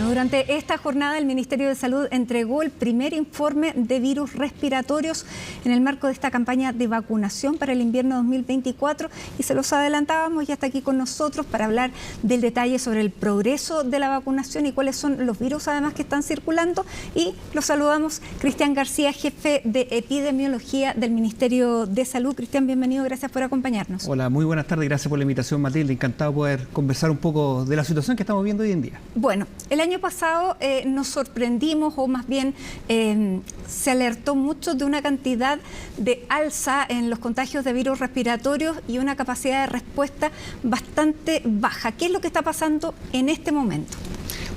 Bueno, durante esta jornada el Ministerio de Salud entregó el primer informe de virus respiratorios en el marco de esta campaña de vacunación para el invierno 2024 y se los adelantábamos, ya está aquí con nosotros para hablar del detalle sobre el progreso de la vacunación y cuáles son los virus además que están circulando. Y los saludamos, Cristian García, jefe de epidemiología del Ministerio de Salud. Cristian, bienvenido, gracias por acompañarnos. Hola, muy buenas tardes, gracias por la invitación, Matilde. Encantado de poder conversar un poco de la situación que estamos viendo hoy en día. Bueno, el año pasado nos sorprendimos, o más bien se alertó mucho de una cantidad de alza en los contagios de virus respiratorios y una capacidad de respuesta bastante baja. ¿Qué es lo que está pasando en este momento?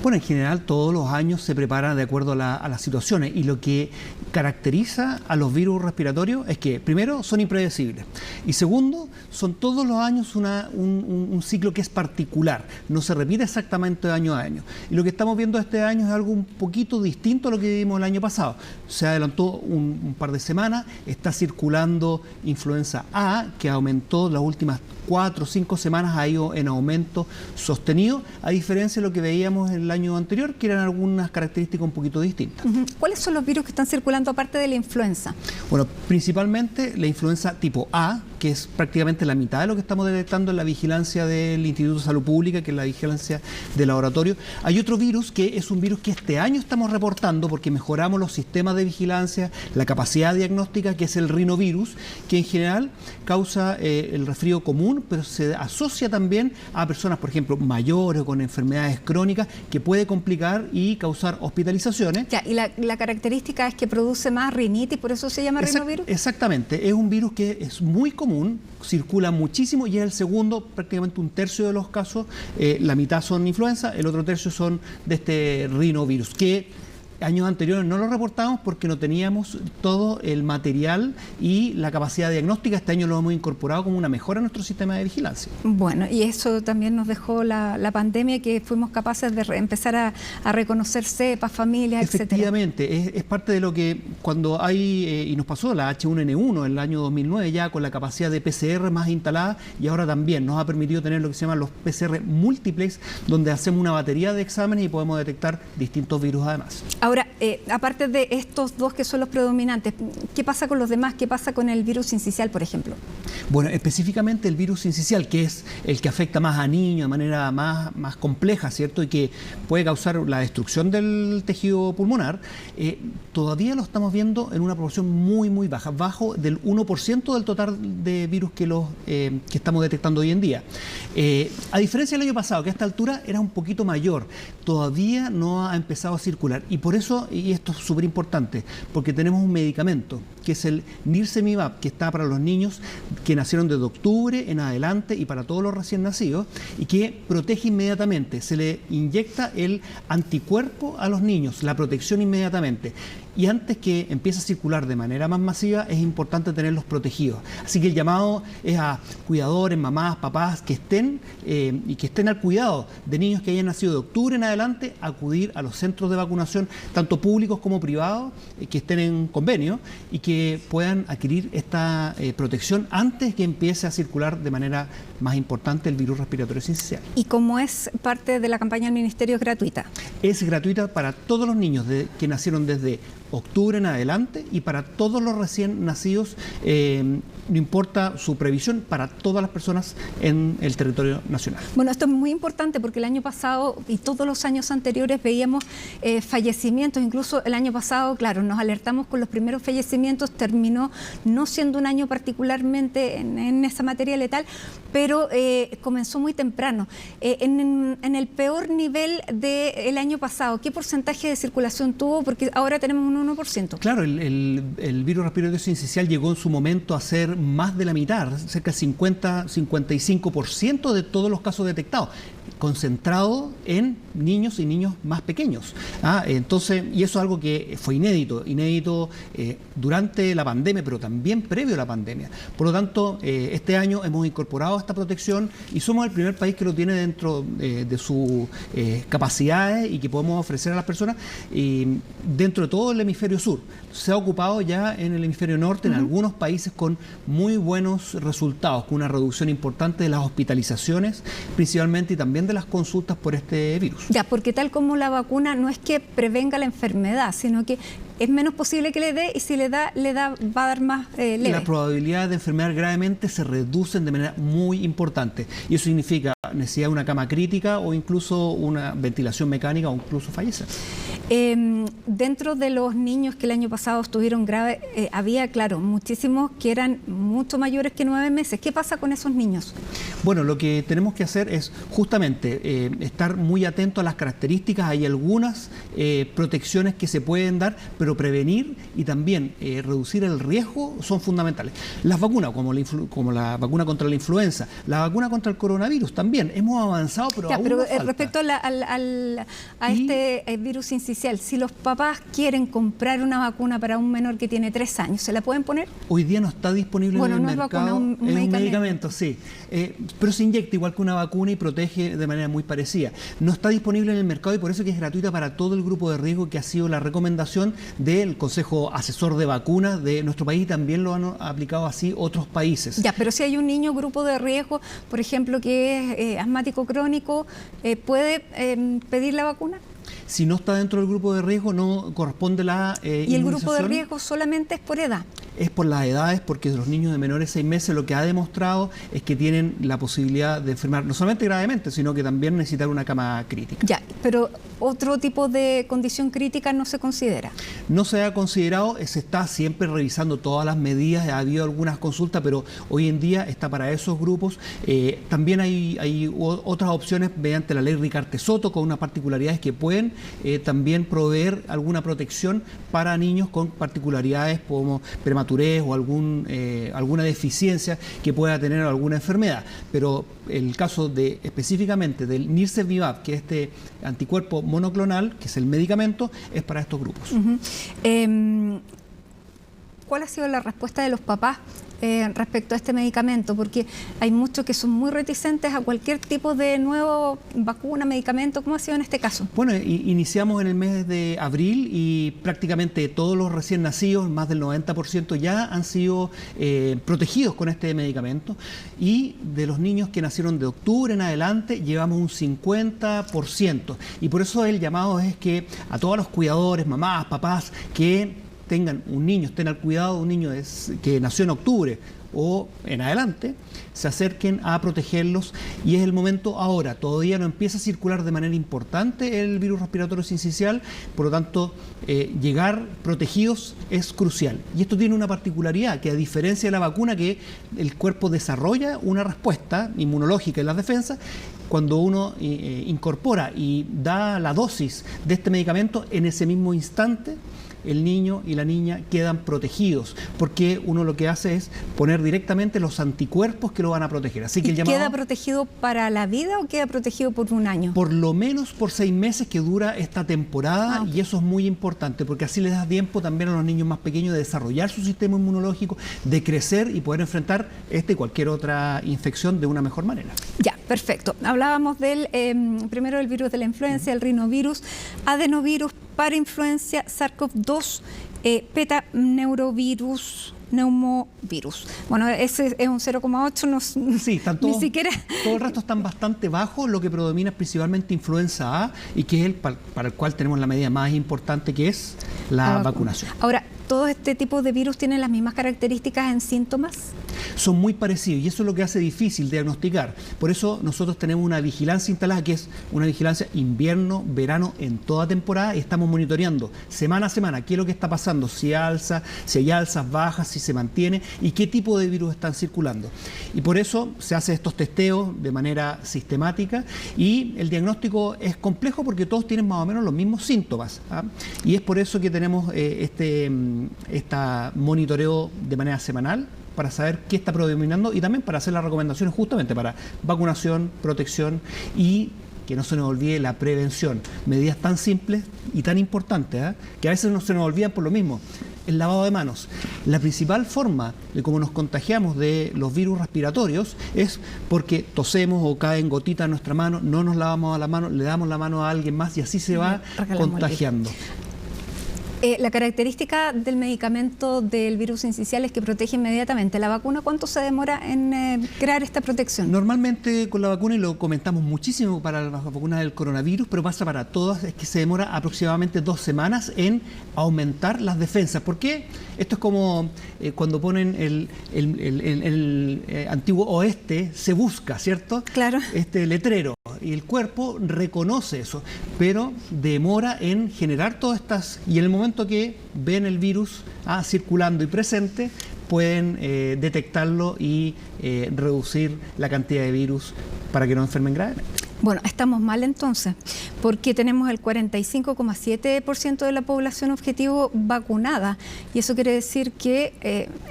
Bueno, en general todos los años se prepara de acuerdo a las situaciones y lo que caracteriza a los virus respiratorios es que primero son impredecibles y segundo son todos los años un ciclo que es particular, no se repite exactamente de año a año. Y lo que estamos viendo este año es algo un poquito distinto a lo que vimos el año pasado. Se adelantó un par de semanas, está circulando influenza A que aumentó las últimas 4 o 5 semanas, ha ido en aumento sostenido, a diferencia de lo que veíamos en el año anterior, que eran algunas características un poquito distintas. ¿Cuáles son los virus que están circulando aparte de la influenza? Bueno, principalmente la influenza tipo A, que es prácticamente la mitad de lo que estamos detectando en la vigilancia del Instituto de Salud Pública, que es la vigilancia de laboratorio. Hay otro virus que es un virus que este año estamos reportando porque mejoramos los sistemas de vigilancia, la capacidad diagnóstica, que es el rinovirus, que en general causa el resfrío común, pero se asocia también a personas, por ejemplo, mayores o con enfermedades crónicas, que puede complicar y causar hospitalizaciones. Ya, y la característica es que produce más rinitis, por eso se llama rinovirus. Exactamente, es un virus que es muy común, circula muchísimo y es el segundo, prácticamente un tercio de los casos, la mitad son influenza, el otro tercio son de este rinovirus, que años anteriores no lo reportábamos porque no teníamos todo el material y la capacidad diagnóstica. Este año lo hemos incorporado como una mejora en nuestro sistema de vigilancia. Bueno, y eso también nos dejó la pandemia, que fuimos capaces de empezar a reconocer cepas, familias, etcétera. Efectivamente, es parte de lo que cuando hay, y nos pasó la H1N1 en el año 2009 ya con la capacidad de PCR más instalada, y ahora también nos ha permitido tener lo que se llaman los PCR múltiples, donde hacemos una batería de exámenes y podemos detectar distintos virus además. Ahora, aparte de estos dos que son los predominantes, ¿qué pasa con los demás? ¿Qué pasa con el virus sincicial, por ejemplo? Bueno, específicamente el virus sincicial, que es el que afecta más a niños de manera más compleja, ¿cierto? Y que puede causar la destrucción del tejido pulmonar, todavía lo estamos viendo en una proporción muy baja, bajo del 1% del total de virus que estamos detectando hoy en día. A diferencia del año pasado, que a esta altura era un poquito mayor, todavía no ha empezado a circular. Y por eso, y esto es súper importante, porque tenemos un medicamento, que es el Nirsevimab, que está para los niños que nacieron desde octubre en adelante y para todos los recién nacidos, y que protege inmediatamente. Se le inyecta el anticuerpo a los niños, la protección inmediatamente. Y antes que empiece a circular de manera más masiva, es importante tenerlos protegidos. Así que el llamado es a cuidadores, mamás, papás, que estén y que estén al cuidado de niños que hayan nacido de octubre en adelante, acudir a los centros de vacunación, tanto públicos como privados, que estén en convenio y que puedan adquirir esta protección antes que empiece a circular de manera más importante el virus respiratorio sincicial. ¿Y como es parte de la campaña del Ministerio, es gratuita? Es gratuita para todos los niños que nacieron desde octubre en adelante y para todos los recién nacidos, no importa su previsión, para todas las personas en el territorio nacional. Bueno, esto es muy importante porque el año pasado y todos los años anteriores veíamos fallecimientos, incluso el año pasado, claro, nos alertamos con los primeros fallecimientos, terminó no siendo un año particularmente en esa materia letal, pero comenzó muy temprano. En el peor nivel del año pasado, ¿qué porcentaje de circulación tuvo? Porque ahora tenemos un 1%. Claro, el virus respiratorio sincicial llegó en su momento a ser más de la mitad, cerca de 50-55% de todos los casos detectados, concentrado en niños y niños más pequeños. Entonces, y eso es algo que fue inédito durante la pandemia, pero también previo a la pandemia. Por lo tanto, este año hemos incorporado esta protección y somos el primer país que lo tiene dentro de sus capacidades y que podemos ofrecer a las personas dentro de todo el hemisferio sur. Se ha ocupado ya en el hemisferio norte, en algunos países con muy buenos resultados, con una reducción importante de las hospitalizaciones, principalmente, y también desciende las consultas por este virus. Ya, porque tal como la vacuna no es que prevenga la enfermedad, sino que es menos posible que le dé, y si le da, va a dar más leve. La probabilidad de enfermar gravemente se reducen de manera muy importante, y eso significa necesidad de una cama crítica o incluso una ventilación mecánica o incluso fallecer. Dentro de los niños que el año pasado estuvieron graves, había, claro, muchísimos que eran mucho mayores que 9 meses. ¿Qué pasa con esos niños? Bueno, lo que tenemos que hacer es justamente estar muy atentos a las características. Hay algunas protecciones que se pueden dar, pero prevenir y también reducir el riesgo son fundamentales. Las vacunas, como la vacuna contra la influenza, la vacuna contra el coronavirus también, hemos avanzado, pero ya, aún pero nos falta. Respecto a este virus incisional, si los papás quieren comprar una vacuna para un menor que tiene 3 años, ¿se la pueden poner? Hoy día no está disponible en el mercado. Vacuna, es un medicamento, sí. Pero se inyecta igual que una vacuna y protege de manera muy parecida. No está disponible en el mercado y por eso que es gratuita para todo el grupo de riesgo, que ha sido la recomendación del Consejo Asesor de Vacunas de nuestro país, y también lo han aplicado así otros países. Ya, pero si hay un niño grupo de riesgo, por ejemplo, que es asmático crónico, ¿puede pedir la vacuna? Si no está dentro del grupo de riesgo, no corresponde la inmunización. ¿Y el grupo de riesgo solamente es por edad? Es por las edades, porque los niños de menores de 6 meses lo que ha demostrado es que tienen la posibilidad de enfermar, no solamente gravemente, sino que también necesitar una cama crítica. Ya, pero otro tipo de condición crítica no se considera. No se ha considerado, se está siempre revisando todas las medidas, ha habido algunas consultas, pero hoy en día está para esos grupos. También hay otras opciones mediante la ley Ricarte-Soto, con unas particularidades que pueden también proveer alguna protección para niños con particularidades como prematurez o alguna deficiencia que pueda tener alguna enfermedad. Pero el caso específicamente del Nirsevimab, que es este anticuerpo monoclonal, que es el medicamento, es para estos grupos. ¿Cuál ha sido la respuesta de los papás respecto a este medicamento? Porque hay muchos que son muy reticentes a cualquier tipo de nuevo vacuna, medicamento. ¿Cómo ha sido en este caso? Bueno, iniciamos en el mes de abril y prácticamente todos los recién nacidos, más del 90%, ya han sido protegidos con este medicamento, y de los niños que nacieron de octubre en adelante llevamos un 50%, y por eso el llamado es que a todos los cuidadores, mamás, papás, que tengan un niño, estén al cuidado de un niño que nació en octubre o en adelante, se acerquen a protegerlos, y es el momento ahora. Todavía no empieza a circular de manera importante el virus respiratorio sincicial, por lo tanto llegar protegidos es crucial. Y esto tiene una particularidad, que a diferencia de la vacuna, que el cuerpo desarrolla una respuesta inmunológica en las defensas, cuando uno incorpora y da la dosis de este medicamento, en ese mismo instante el niño y la niña quedan protegidos, porque uno lo que hace es poner directamente los anticuerpos que lo van a proteger. Así que ¿Queda protegido para la vida o queda protegido por un año? Por lo menos por 6 meses que dura esta temporada, y eso es muy importante, porque así les da tiempo también a los niños más pequeños de desarrollar su sistema inmunológico, de crecer y poder enfrentar esta y cualquier otra infección de una mejor manera. Ya, perfecto. Hablábamos primero del virus de la influenza, el rinovirus, adenovirus, parainfluencia, SARS-CoV-2, petaneurovirus, neumovirus. Bueno, ese es un 0,8, sí, ni siquiera... Todo el resto están bastante bajos. Lo que predomina es principalmente influenza A, y que es el para el cual tenemos la medida más importante, que es la vacunación. Ahora, ¿todo este tipo de virus tienen las mismas características en síntomas? Son muy parecidos, y eso es lo que hace difícil diagnosticar. Por eso nosotros tenemos una vigilancia instalada, que es una vigilancia invierno, verano, en toda temporada, y estamos monitoreando semana a semana qué es lo que está pasando, si hay alzas, bajas, si se mantiene y qué tipo de virus están circulando. Y por eso se hace estos testeos de manera sistemática, y el diagnóstico es complejo porque todos tienen más o menos los mismos síntomas, y es por eso que tenemos esta monitoreo de manera semanal, para saber qué está predominando y también para hacer las recomendaciones justamente para vacunación, protección, y que no se nos olvide la prevención. Medidas tan simples y tan importantes, que a veces no se nos olvidan por lo mismo. El lavado de manos. La principal forma de cómo nos contagiamos de los virus respiratorios es porque tosemos o caen gotitas en nuestra mano, no nos lavamos la mano, le damos la mano a alguien más, y así se va contagiando. La característica del medicamento del virus sincicial es que protege inmediatamente. ¿La vacuna cuánto se demora en crear esta protección? Normalmente con la vacuna, y lo comentamos muchísimo para las vacunas del coronavirus, pero pasa para todas, es que se demora aproximadamente 2 semanas en aumentar las defensas. ¿Por qué? Esto es como cuando ponen el antiguo oeste, se busca, ¿cierto? Claro. Este letrero. Y el cuerpo reconoce eso, pero demora en generar todas estas, y en el momento que ven el virus circulando y presente, pueden detectarlo y reducir la cantidad de virus para que no enfermen gravemente. Bueno, estamos mal entonces, porque tenemos el 45,7% de la población objetivo vacunada, y eso quiere decir que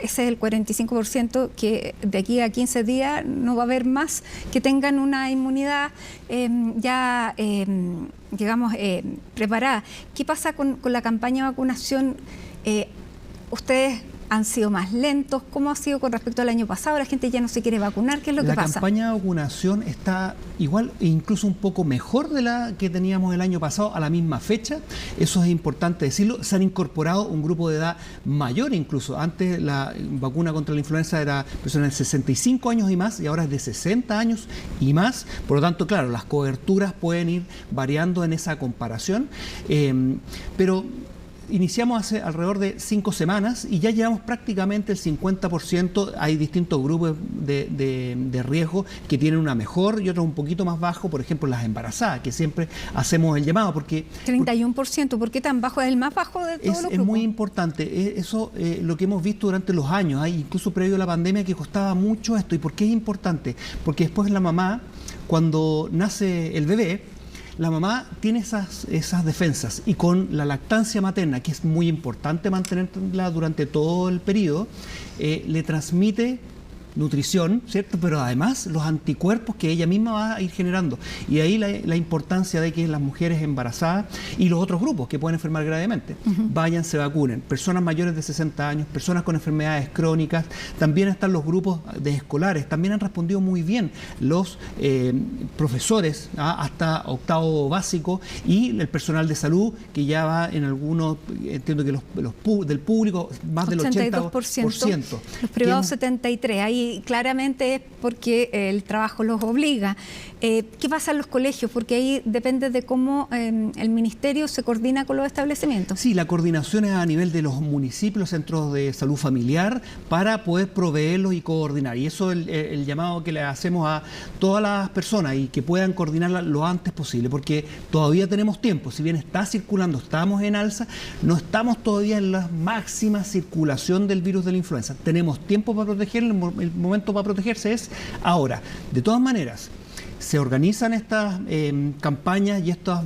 ese es el 45% que de aquí a 15 días no va a haber más que tengan una inmunidad preparada. ¿Qué pasa con la campaña de vacunación? Ustedes han sido más lentos. ¿Cómo ha sido con respecto al año pasado? La gente ya no se quiere vacunar. ¿Qué es lo que pasa? La campaña de vacunación está igual e incluso un poco mejor de la que teníamos el año pasado a la misma fecha. Eso es importante decirlo. Se han incorporado un grupo de edad mayor incluso. Antes la vacuna contra la influenza era personas de 65 años y más, y ahora es de 60 años y más. Por lo tanto, claro, las coberturas pueden ir variando en esa comparación. Pero iniciamos hace alrededor de 5 semanas y ya llevamos prácticamente el 50%. Hay distintos grupos de riesgo que tienen una mejor y otros un poquito más bajo, por ejemplo las embarazadas, que siempre hacemos el llamado. 31%, ¿por qué tan bajo? ¿Es el más bajo de todos los grupos? Es muy importante, eso lo que hemos visto durante los años, incluso previo a la pandemia, que costaba mucho esto. ¿Y por qué es importante? Porque después la mamá, cuando nace el bebé, la mamá tiene esas defensas, y con la lactancia materna, que es muy importante mantenerla durante todo el periodo, le transmite nutrición, ¿cierto? Pero además los anticuerpos que ella misma va a ir generando. Y ahí la importancia de que las mujeres embarazadas y los otros grupos que pueden enfermar gravemente vayan, se vacunen. Personas mayores de 60 años, personas con enfermedades crónicas, también están los grupos de escolares, también han respondido muy bien los profesores hasta octavo básico, y el personal de salud, que ya va en algunos, entiendo que del público, más del 82%. Los privados 73%. Ahí claramente es porque el trabajo los obliga. ¿Qué pasa en los colegios? Porque ahí depende de cómo el ministerio se coordina con los establecimientos. Sí, la coordinación es a nivel de los municipios, los centros de salud familiar, para poder proveerlos y coordinar. Y eso es el llamado que le hacemos a todas las personas, y que puedan coordinarla lo antes posible, porque todavía tenemos tiempo. Si bien está circulando, estamos en alza, no estamos todavía en la máxima circulación del virus de la influenza. Tenemos tiempo para protegerlo, el momento para protegerse es ahora. De todas maneras, se organizan estas campañas y esta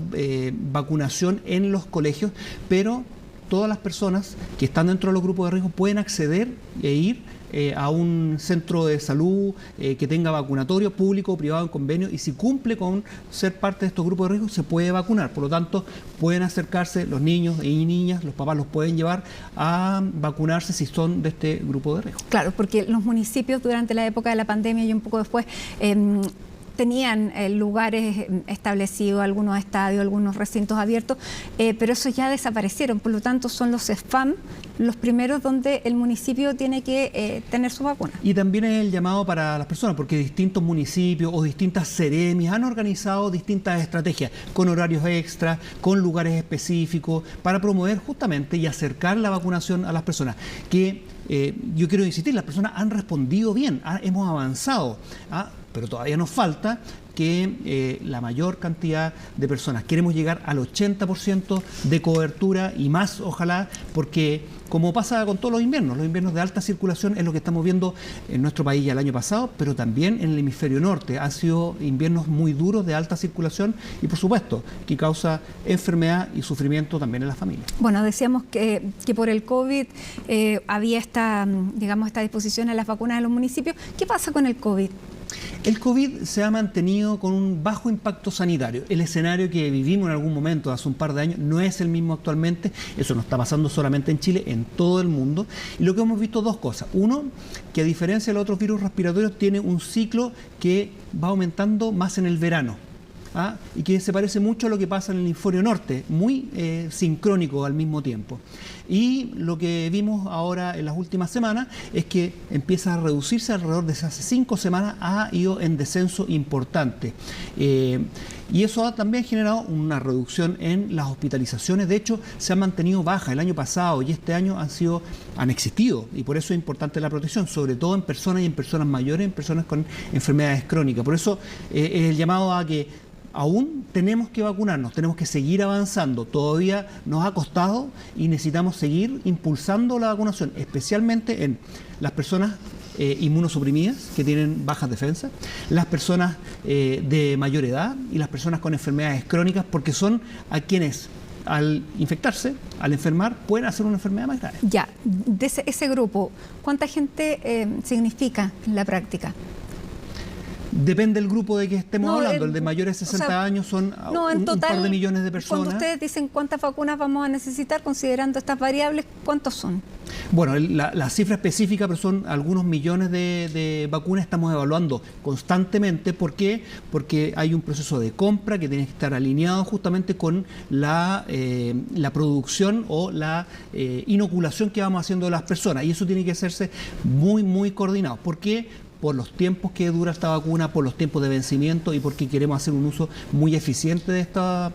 vacunación en los colegios, pero todas las personas que están dentro de los grupos de riesgo pueden acceder e ir a un centro de salud que tenga vacunatorio, público o privado en convenio, y si cumple con ser parte de estos grupos de riesgo, se puede vacunar. Por lo tanto, pueden acercarse los niños y niñas, los papás los pueden llevar a vacunarse si son de este grupo de riesgo. Claro, porque los municipios durante la época de la pandemia y un poco después tenían lugares establecidos, algunos estadios, algunos recintos abiertos, pero esos ya desaparecieron. Por lo tanto, son los SFAM los primeros donde el municipio tiene que tener su vacuna. Y también es el llamado para las personas, porque distintos municipios o distintas seremias han organizado distintas estrategias, con horarios extras, con lugares específicos, para promover justamente y acercar la vacunación a las personas. Que yo quiero insistir, las personas han respondido bien, hemos avanzado, pero todavía nos falta que la mayor cantidad de personas. Queremos llegar al 80% de cobertura y más, ojalá, porque como pasa con todos los inviernos de alta circulación es lo que estamos viendo en nuestro país ya el año pasado, pero también en el hemisferio norte. Han sido inviernos muy duros de alta circulación y, por supuesto, que causa enfermedad y sufrimiento también en las familias. Bueno, decíamos que por el COVID había esta disposición a las vacunas en los municipios. ¿Qué pasa con el COVID? El COVID se ha mantenido con un bajo impacto sanitario. El escenario que vivimos en algún momento, hace un par de años, no es el mismo actualmente. Eso no está pasando solamente en Chile, en todo el mundo. Y lo que hemos visto, dos cosas. Uno, que a diferencia de los otros virus respiratorios, tiene un ciclo que va aumentando más en el verano. y que se parece mucho a lo que pasa en el hemisferio norte, muy sincrónico al mismo tiempo. Y lo que vimos ahora en las últimas semanas es que empieza a reducirse alrededor de esas 5 semanas, ha ido en descenso importante. Y eso ha también generado una reducción en las hospitalizaciones. De hecho, se han mantenido bajas. El año pasado y este año han existido, y por eso es importante la protección, sobre todo en personas y en personas mayores, en personas con enfermedades crónicas. Por eso es el llamado a que aún tenemos que vacunarnos, tenemos que seguir avanzando. Todavía nos ha costado y necesitamos seguir impulsando la vacunación, especialmente en las personas inmunosuprimidas que tienen bajas defensas, las personas de mayor edad y las personas con enfermedades crónicas, porque son a quienes al infectarse, al enfermar, pueden hacer una enfermedad más grave. Ya, de ese grupo, ¿cuánta gente significa en la práctica? Depende del grupo de que estemos hablando. El de mayores de 60 años son un par de millones de personas. Cuando ustedes dicen cuántas vacunas vamos a necesitar, considerando estas variables, ¿cuántos son? Bueno, la cifra específica, pero son algunos millones de vacunas. Estamos evaluando constantemente. ¿Por qué? Porque hay un proceso de compra que tiene que estar alineado justamente con la producción o la inoculación que vamos haciendo de las personas. Y eso tiene que hacerse muy, muy coordinado. ¿Por qué? Por los tiempos que dura esta vacuna, por los tiempos de vencimiento y porque queremos hacer un uso muy eficiente de esta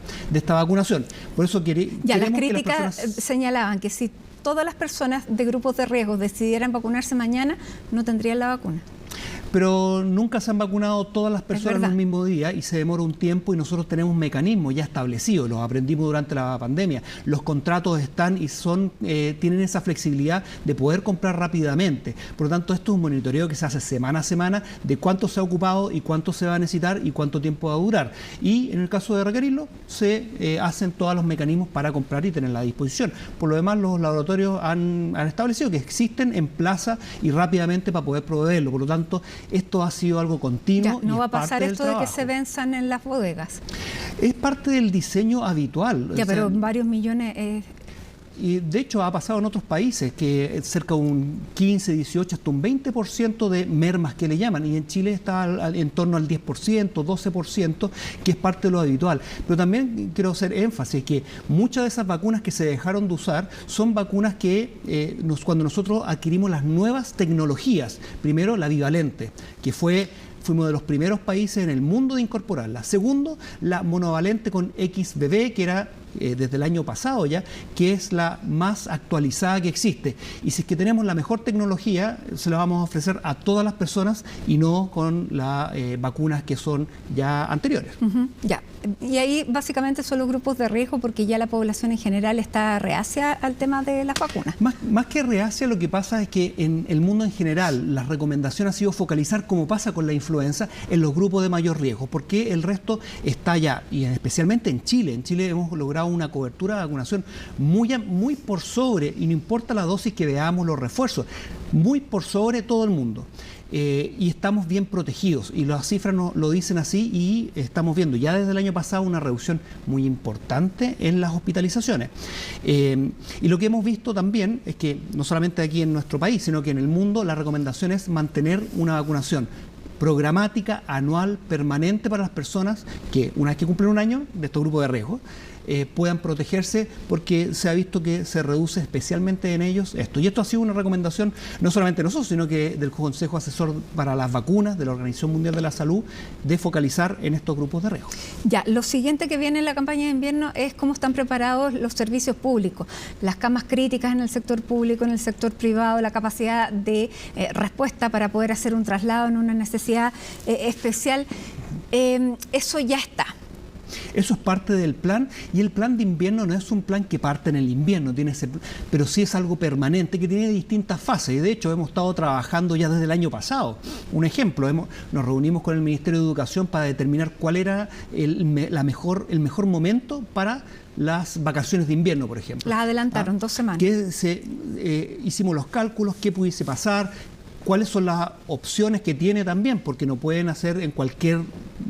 vacunación. Por eso las críticas señalaban que si todas las personas de grupos de riesgo decidieran vacunarse mañana, no tendrían la vacuna. Pero nunca se han vacunado todas las personas en el mismo día y se demora un tiempo, y nosotros tenemos mecanismos ya establecidos, los aprendimos durante la pandemia. Los contratos están y tienen esa flexibilidad de poder comprar rápidamente. Por lo tanto, esto es un monitoreo que se hace semana a semana de cuánto se ha ocupado y cuánto se va a necesitar y cuánto tiempo va a durar. Y en el caso de requerirlo, se hacen todos los mecanismos para comprar y tenerla a disposición. Por lo demás, los laboratorios han establecido que existen en plaza y rápidamente para poder proveerlo. Por lo tanto, esto ha sido algo continuo. Ya, no va a pasar esto de que se venzan en las bodegas. Es parte del diseño habitual. Ya, pero varios millones... Y de hecho ha pasado en otros países que cerca de un 15, 18, hasta un 20% de mermas que le llaman, y en Chile está en torno al 10%, 12%, que es parte de lo habitual. Pero también quiero hacer énfasis que muchas de esas vacunas que se dejaron de usar son vacunas que cuando nosotros adquirimos las nuevas tecnologías, primero la bivalente, que fuimos de los primeros países en el mundo de incorporarla. Segundo, la monovalente con XBB, que era desde el año pasado ya, que es la más actualizada que existe. Y si es que tenemos la mejor tecnología, se la vamos a ofrecer a todas las personas y no con las vacunas que son ya anteriores. Ya, y ahí básicamente son los grupos de riesgo, porque ya la población en general está reacia al tema de las vacunas. Más que reacia, lo que pasa es que en el mundo en general la recomendación ha sido focalizar, como pasa con la influenza, en los grupos de mayor riesgo, porque el resto está ya, y especialmente en Chile. En Chile hemos logrado una cobertura de vacunación muy por sobre, y no importa la dosis que veamos, los refuerzos, muy por sobre todo el mundo. Y estamos bien protegidos, y las cifras lo dicen así, y estamos viendo ya desde el año pasado una reducción muy importante en las hospitalizaciones. Y lo que hemos visto también es que no solamente aquí en nuestro país, sino que en el mundo la recomendación es mantener una vacunación programática, anual, permanente para las personas que, una vez que cumplen un año de estos grupos de riesgo, puedan protegerse, porque se ha visto que se reduce especialmente en ellos esto. Y esto ha sido una recomendación no solamente de nosotros, sino que del Consejo Asesor para las Vacunas de la Organización Mundial de la Salud, de focalizar en estos grupos de riesgo. Ya, lo siguiente que viene en la campaña de invierno es cómo están preparados los servicios públicos, las camas críticas en el sector público, en el sector privado, la capacidad de respuesta para poder hacer un traslado en una necesidad especial. Eso ya está. Eso es parte del plan, y el plan de invierno no es un plan que parte en el invierno, pero sí es algo permanente que tiene distintas fases, y de hecho hemos estado trabajando ya desde el año pasado. Un ejemplo, nos reunimos con el Ministerio de Educación para determinar cuál era el mejor momento para las vacaciones de invierno, por ejemplo. Las adelantaron 2 semanas. Hicimos los cálculos, qué pudiese pasar, cuáles son las opciones que tiene también, porque no pueden hacer en cualquier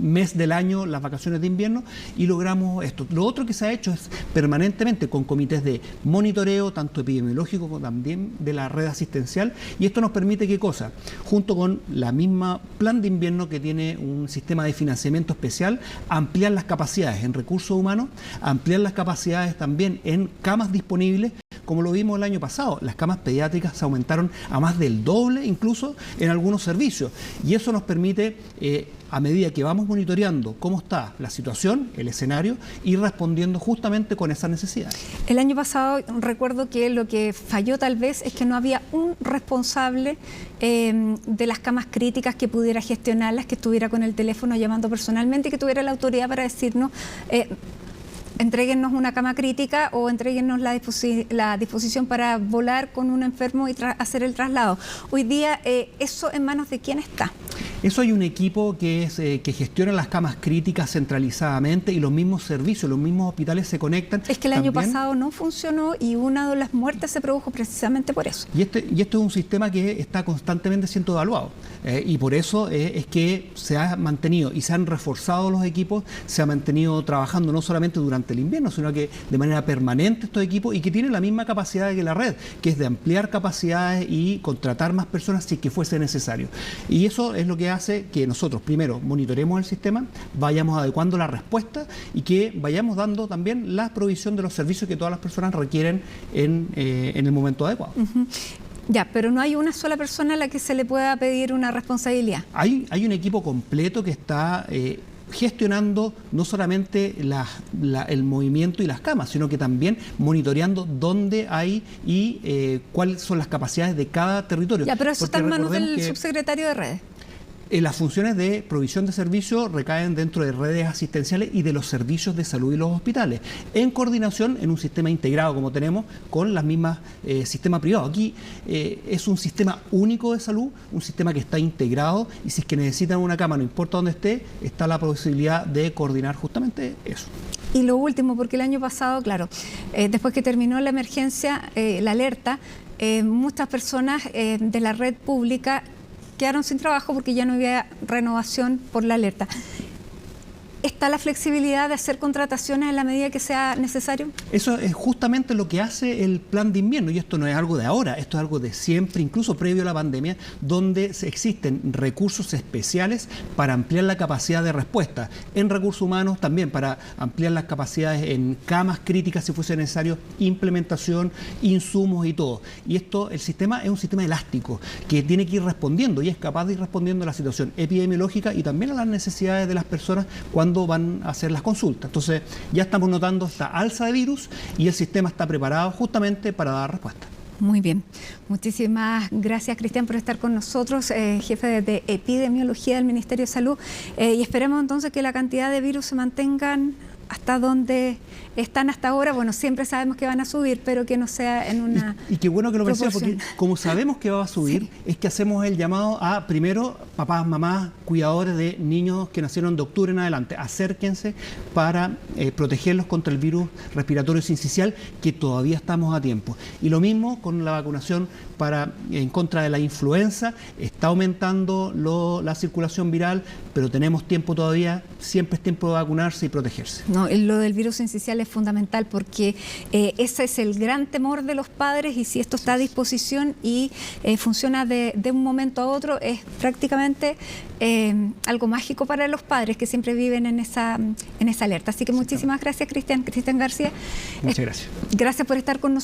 mes del año las vacaciones de invierno, y logramos esto. Lo otro que se ha hecho es permanentemente con comités de monitoreo, tanto epidemiológico como también de la red asistencial, y esto nos permite, ¿qué cosa? Junto con la misma plan de invierno que tiene un sistema de financiamiento especial, ampliar las capacidades en recursos humanos, ampliar las capacidades también en camas disponibles, como lo vimos el año pasado. Las camas pediátricas se aumentaron a más del doble incluso en algunos servicios, y eso nos permite, a medida que vamos monitoreando cómo está la situación, el escenario, ir respondiendo justamente con esas necesidades. El año pasado recuerdo que lo que falló tal vez es que no había un responsable de las camas críticas que pudiera gestionarlas, que estuviera con el teléfono llamando personalmente y que tuviera la autoridad para decirnos entréguennos una cama crítica o entréguennos la disposición para volar con un enfermo y hacer el traslado. Hoy día, ¿eso en manos de quién está? Eso hay un equipo que gestiona las camas críticas centralizadamente, y los mismos servicios, los mismos hospitales se conectan. Es que el año pasado no funcionó y una de las muertes se produjo precisamente por eso. Y esto es un sistema que está constantemente siendo evaluado, y por eso es que se ha mantenido y se han reforzado los equipos, se ha mantenido trabajando no solamente durante el invierno, sino que de manera permanente estos equipos, y que tienen la misma capacidad que la red, que es de ampliar capacidades y contratar más personas si es que fuese necesario. Y eso es lo que hace que nosotros primero monitoremos el sistema, vayamos adecuando la respuesta y que vayamos dando también la provisión de los servicios que todas las personas requieren en el momento adecuado. Ya, pero no hay una sola persona a la que se le pueda pedir una responsabilidad. Hay un equipo completo que está gestionando no solamente el movimiento y las camas, sino que también monitoreando dónde hay y cuáles son las capacidades de cada territorio. Ya, pero eso está en manos del subsecretario de redes. Las funciones de provisión de servicios recaen dentro de redes asistenciales y de los servicios de salud y los hospitales, en coordinación en un sistema integrado como tenemos con las mismas sistemas privados. Aquí es un sistema único de salud, un sistema que está integrado, y si es que necesitan una cama, no importa dónde esté, está la posibilidad de coordinar justamente eso. Y lo último, porque el año pasado, claro, después que terminó la emergencia, la alerta, muchas personas de la red pública quedaron sin trabajo porque ya no había renovación por la alerta. ¿Está la flexibilidad de hacer contrataciones en la medida que sea necesario? Eso es justamente lo que hace el plan de invierno, y esto no es algo de ahora, esto es algo de siempre, incluso previo a la pandemia, donde existen recursos especiales para ampliar la capacidad de respuesta en recursos humanos, también para ampliar las capacidades en camas críticas si fuese necesario, implementación, insumos y todo. Y el sistema es un sistema elástico que tiene que ir respondiendo, y es capaz de ir respondiendo a la situación epidemiológica y también a las necesidades de las personas cuando van a hacer las consultas. Entonces ya estamos notando esta alza de virus y el sistema está preparado justamente para dar respuesta. Muy bien. Muchísimas gracias, Cristian, por estar con nosotros, jefe de epidemiología del Ministerio de Salud, y esperemos entonces que la cantidad de virus se mantengan hasta donde están hasta ahora. Bueno, siempre sabemos que van a subir, pero que no sea en una Y qué bueno que lo mencionas, porque como sabemos que va a subir, sí, es que hacemos el llamado a, primero, papás, mamás, cuidadores de niños que nacieron de octubre en adelante, acérquense para protegerlos contra el virus respiratorio sincicial, que todavía estamos a tiempo. Y lo mismo con la vacunación en contra de la influenza. Está aumentando la circulación viral, pero tenemos tiempo todavía, siempre es tiempo de vacunarse y protegerse. No, lo del virus sincicial es fundamental, porque ese es el gran temor de los padres, y si esto está a disposición y funciona de un momento a otro, es prácticamente algo mágico para los padres que siempre viven en esa alerta. Así que muchísimas gracias, Cristian García. Muchas gracias. Gracias por estar con nosotros.